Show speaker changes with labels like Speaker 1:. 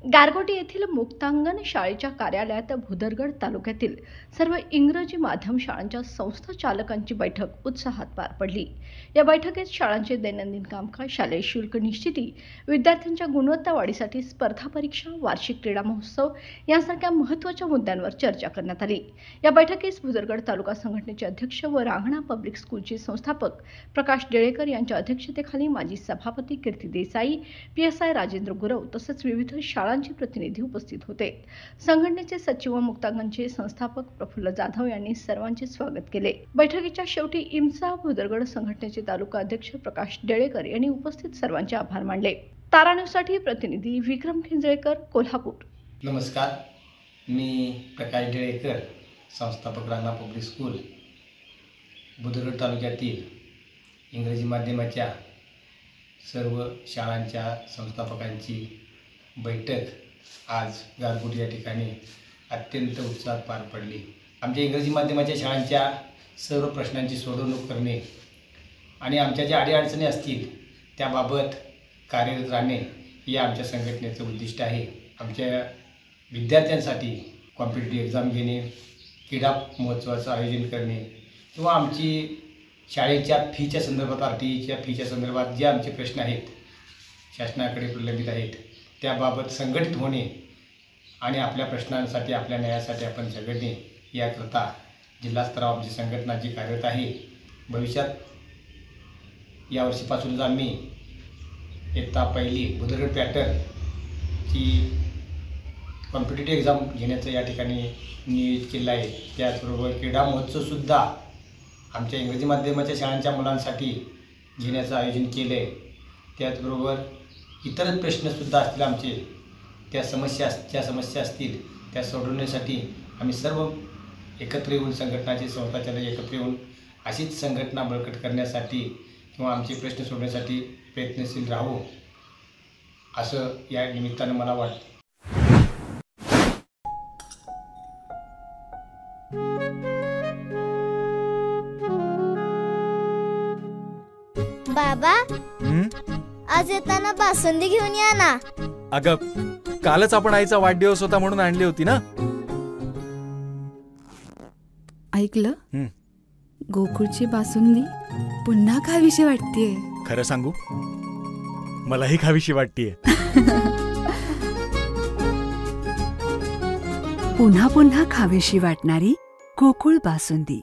Speaker 1: गारगोटी येथील मुक्तांगण शाळेच्या कार्यालयात भुदरगड तालुक्यातील सर्व इंग्रजी माध्यम शाळांच्या संस्थाचालकांची बैठक उत्साहात पार पडली। या बैठकीत शाळांचे दैनंदिन कामकाज, शालेय शुल्क निश्चिती, विद्यार्थ्यांच्या गुणवत्ता वाढीसाठी स्पर्धा परीक्षा, वार्षिक क्रीडा महोत्सव यांसारख्या महत्त्वाच्या मुद्द्यांवर चर्चा करण्यात आली। या बैठकीस भुदरगड तालुका संघटनेचे अध्यक्ष व रांगणा पब्लिक स्कूलचे संस्थापक प्रकाश डेळेकर यांच्या अध्यक्षतेखाली माजी सभापती कीर्ती देसाई, पीएसआय राजेंद्र गुरव तसेच विविध शाळांचे प्रतिनिधी उपस्थित होते। संघटनेचे सचिव व मुक्तांगणचे संस्थापक प्रफुल्ल जाधव यांनी सर्वांचे स्वागत केले। बैठकीच्या शेवटी इम्सा भुदरगड संघटनेचे तालुका अध्यक्ष प्रकाश डेळेकर यांनी उपस्थित सर्वांचे आभार मानले। तारा न्यूजसाठी प्रतिनिधी विक्रम खिंजळेकर, कोल्हापूर।
Speaker 2: नमस्कार, मी प्रकाश डेळेकर, संस्थापक रांगणा पब्लिक स्कूल, भुदरगड तालुक्यातील इंग्रजी माध्यमाच्या सर्व शाळांच्या संस्थापकांची बैठक आज गारगोटी या ठिकाणी अत्यंत उत्साहात पार पडली। आमच्या इंग्रजी माध्यमाच्या शाळांच्या सर्व प्रश्नांची सोडवणूक करणे आणि आमच्या ज्या अडीअडचणी असतील त्याबाबत कार्यरत राहणे हे आमच्या संघटनेचं उद्दिष्ट आहे। आमच्या विद्यार्थ्यांसाठी कॉम्पिटिटिव्ह एक्झाम घेणे, क्रीडा महोत्सवाचं आयोजन करणे किंवा आमची शाळेच्या फीच्या संदर्भात, RTEच्या फीच्या संदर्भात जे आमचे प्रश्न आहेत शासनाकडे प्रलंबित आहेत त्याबाबत संघटित होणे आणि आपल्या प्रश्नांसाठी, आपल्या न्यायासाठी आपण झगडणे याकरता जिल्हा स्तरावर आमची संघटना जी कार्यरत आहे। भविष्यात यावर्षीपासूनच आम्ही इयत्ता पहिली भुदरगड पॅटर्नची कॉम्पिटिटिव्ह एक्झाम घेण्याचं या ठिकाणी नियोजित केलं आहे। त्याचबरोबर क्रीडा महोत्सवसुद्धा आमच्या इंग्रजी माध्यमाच्या शाळांच्या मुलांसाठी घेण्याचं आयोजन केलं आहे। त्याचबरोबर इतर प्रश्नसुद्धा असतील आमचे, ज्या समस्या असतील त्या सोडवण्यासाठी आम्ही सर्व एकत्र येऊन, संघटनाचे संस्थाचालक एकत्र येऊन अशीच संघटना बळकट करण्यासाठी किंवा आमचे प्रश्न सोडवण्यासाठी प्रयत्नशील राहू असं या निमित्तानं मला वाटतं।
Speaker 3: बाबा, आज येताना बासुंदी घेऊन या ना।
Speaker 4: अगं, कालच आपण आईचा वाढदिवस होता म्हणून आणली होती ना।
Speaker 5: ऐकलं, गोकुळची बासुंदी पुन्हा खावीशी वाटतेय।
Speaker 4: खरं सांगू, मलाही खावीशी वाटतेय।
Speaker 5: पुन्हा पुन्हा खावीशी वाटणारी गोकुळ बासुंदी।